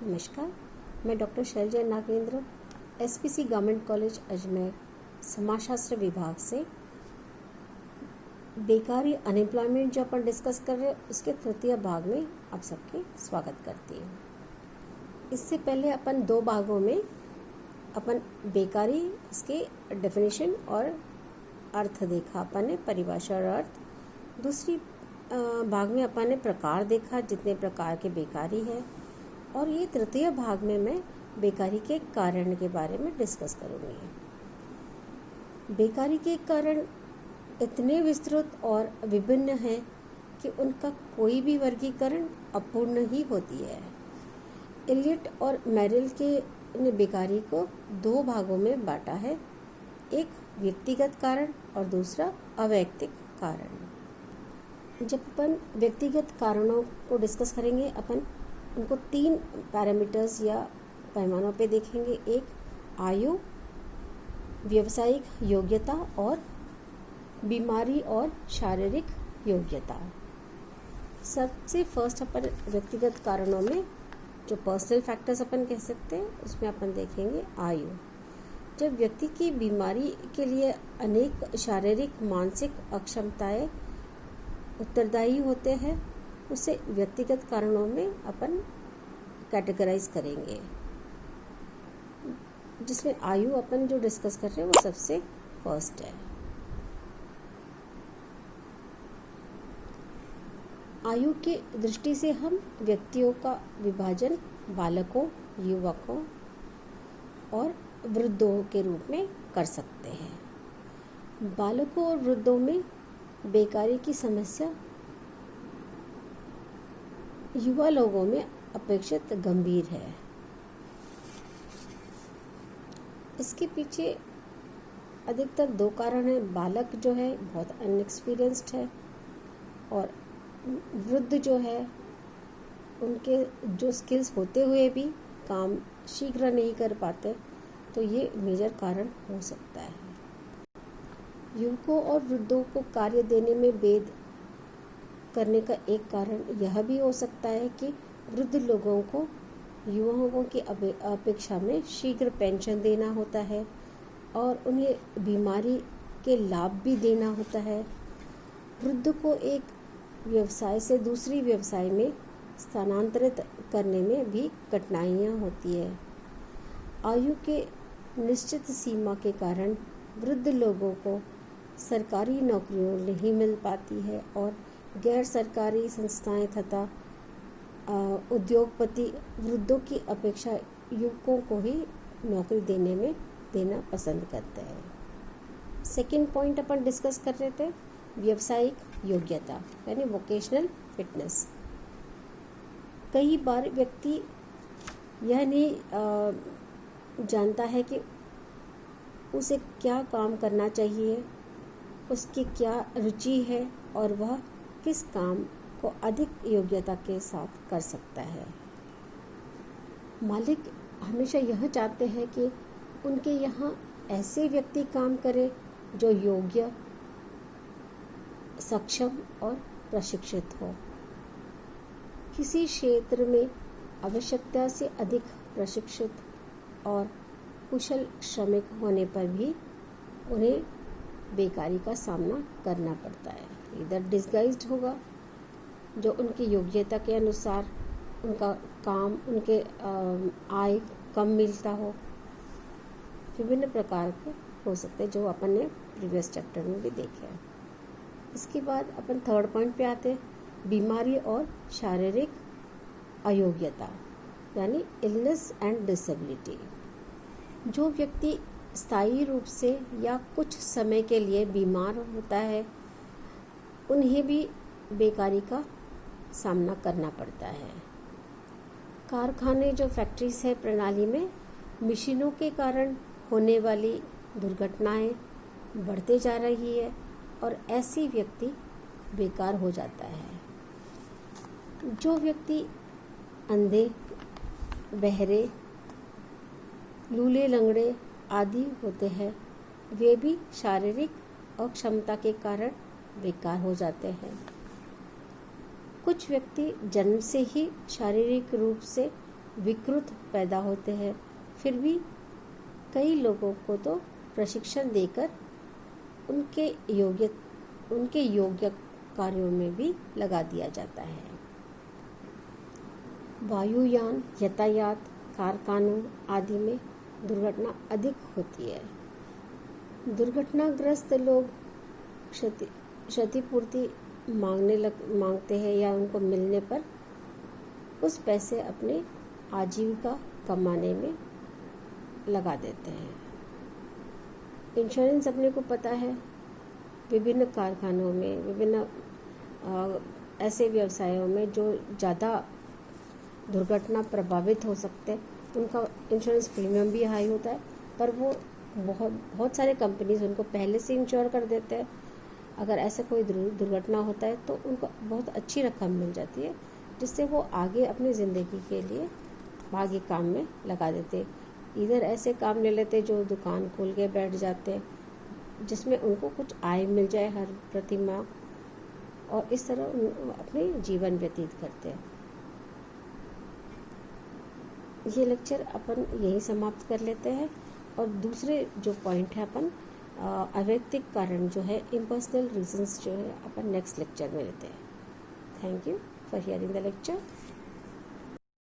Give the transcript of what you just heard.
नमस्कार, मैं doctor Shailaja Nagendra, SPC government college Ajmer, समाजशास्त्र विभाग से बेकारी अनएम्प्लॉयमेंट जो अपन डिस्कस कर रहे हैं उसके तृतीय भाग में आप सबके स्वागत करती हूँ। इससे पहले अपन दो भागों में अपन बेकारी इसके डेफिनेशन और अर्थ देखा, अपन ने परिभाषा और अर्थ। दूसरी भाग में अपन ने प्रकार देखा, जितने प्रकार के बेकारी है, और ये तृतीय भाग में मैं बेकारी के कारण के बारे में डिस्कस करूँगी। बेकारी के कारण इतने विस्तृत और विभिन्न हैं कि उनका कोई भी वर्गीकरण अपूर्ण ही होती है। एलियट और मेरिल ने बेकारी को दो भागों में बांटा है, एक व्यक्तिगत कारण और दूसरा अवैयक्तिक कारण। जब अपन व्यक्तिगत कारणों को डिस्कस करेंगे, अपन उनको तीन पैरामीटर्स या पैमानों पे देखेंगे। एक आयु, व्यावसायिक योग्यता और बीमारी और शारीरिक योग्यता। सबसे फर्स्ट अपन व्यक्तिगत कारणों में जो पर्सनल फैक्टर्स अपन कह सकते हैं, उसमें अपन देखेंगे आयु। जब व्यक्ति की बीमारी के लिए अनेक शारीरिक मानसिक अक्षमताएं उत्तरदायी होते हैं, उसे व्यक्तिगत कारणों में अपन कैटेगराइज करेंगे, जिसमें आयु अपन जो डिस्कस कर रहे हैं वो सबसे फर्स्ट है। आयु के दृष्टि से हम व्यक्तियों का विभाजन बालकों, युवकों और वृद्धों के रूप में कर सकते हैं। बालकों और वृद्धों में बेकारी की समस्या युवा लोगों में अपेक्षित गंभीर है। इसके पीछे अधिकतर दो कारण हैं। बालक जो है बहुत अनएक्सपीरियंस्ड है, और वृद्ध जो है उनके जो स्किल्स होते हुए भी काम शीघ्र नहीं कर पाते, तो ये मेजर कारण हो सकता है। युवकों और वृद्धों को कार्य देने में भेद करने का एक कारण यह भी हो सकता है कि वृद्ध लोगों को युवाओं की अपेक्षा में शीघ्र पेंशन देना होता है और उन्हें बीमारी के लाभ भी देना होता है। वृद्ध को एक व्यवसाय से दूसरी व्यवसाय में स्थानांतरित करने में भी कठिनाइयाँ होती है। आयु के निश्चित सीमा के कारण वृद्ध लोगों को सरकारी नौकरियाँ नहीं मिल पाती है, और गैर सरकारी संस्थाएं तथा उद्योगपति वृद्धों की अपेक्षा युवकों को ही नौकरी देना पसंद करते हैं। सेकंड पॉइंट अपन डिस्कस कर रहे थे, व्यावसायिक योग्यता यानी वोकेशनल फिटनेस। कई बार व्यक्ति यह नहीं जानता है कि उसे क्या काम करना चाहिए, उसकी क्या रुचि है और वह किस काम को अधिक योग्यता के साथ कर सकता है। मालिक हमेशा यह चाहते हैं कि उनके यहाँ ऐसे व्यक्ति काम करें जो योग्य, सक्षम और प्रशिक्षित हो। किसी क्षेत्र में आवश्यकता से अधिक प्रशिक्षित और कुशल श्रमिक होने पर भी उन्हें बेकारी का सामना करना पड़ता है। इधर डिस्गाइज्ड होगा, जो उनकी योग्यता के अनुसार उनका काम, उनके आय कम मिलता हो। विभिन्न प्रकार के हो सकते हैं, जो अपन ने प्रीवियस चैप्टर में भी देखे हैं। इसके बाद अपन थर्ड पॉइंट पे आते हैं, बीमारी और शारीरिक अयोग्यता यानी इलनेस एंड डिसेबिलिटी। जो व्यक्ति स्थायी रूप से या कुछ समय के लिए बीमार होता है, उन्हें भी बेकारी का सामना करना पड़ता है। कारखाने जो फैक्ट्रीज है प्रणाली में मशीनों के कारण होने वाली दुर्घटनाएं बढ़ते जा रही है, और ऐसी व्यक्ति बेकार हो जाता है। जो व्यक्ति अंधे, बहरे, लूले लंगड़े आदि होते हैं, वे भी शारीरिक अक्षमता के कारण बेकार हो जाते हैं। कुछ व्यक्ति जन्म से ही शारीरिक रूप से विकृत पैदा होते हैं, फिर भी कई लोगों को तो प्रशिक्षण देकर उनके योग्य कार्यों में भी लगा दिया जाता है। वायुयान, यातायात, कारखानों आदि में दुर्घटना अधिक होती है। दुर्घटनाग्रस्त लोग क्षतिपूर्ति मांगते हैं या उनको मिलने पर उस पैसे अपने आजीविका कमाने में लगा देते हैं। इंश्योरेंस अपने को पता है, विभिन्न कारखानों में, विभिन्न ऐसे व्यवसायों में जो ज़्यादा दुर्घटना प्रभावित हो सकते हैं, उनका इंश्योरेंस प्रीमियम भी हाई होता है, पर वो बहुत सारे कंपनीज उनको पहले से इंश्योर कर देते हैं। अगर ऐसा कोई दुर्घटना होता है तो उनको बहुत अच्छी रकम मिल जाती है, जिससे वो आगे अपनी ज़िंदगी के लिए आगे काम में लगा देते हैं। इधर ऐसे काम ले लेते जो दुकान खोल के बैठ जाते हैं, जिसमें उनको कुछ आय मिल जाए हर प्रति माह, और इस तरह अपने जीवन व्यतीत करते हैं। ये लेक्चर अपन यही समाप्त कर लेते हैं, और दूसरे जो पॉइंट है अपन अवैयक्तिक कारण जो है, इम्पर्सनल रीजंस जो है, अपन नेक्स्ट लेक्चर में लेते हैं। Thank you for hearing the lecture.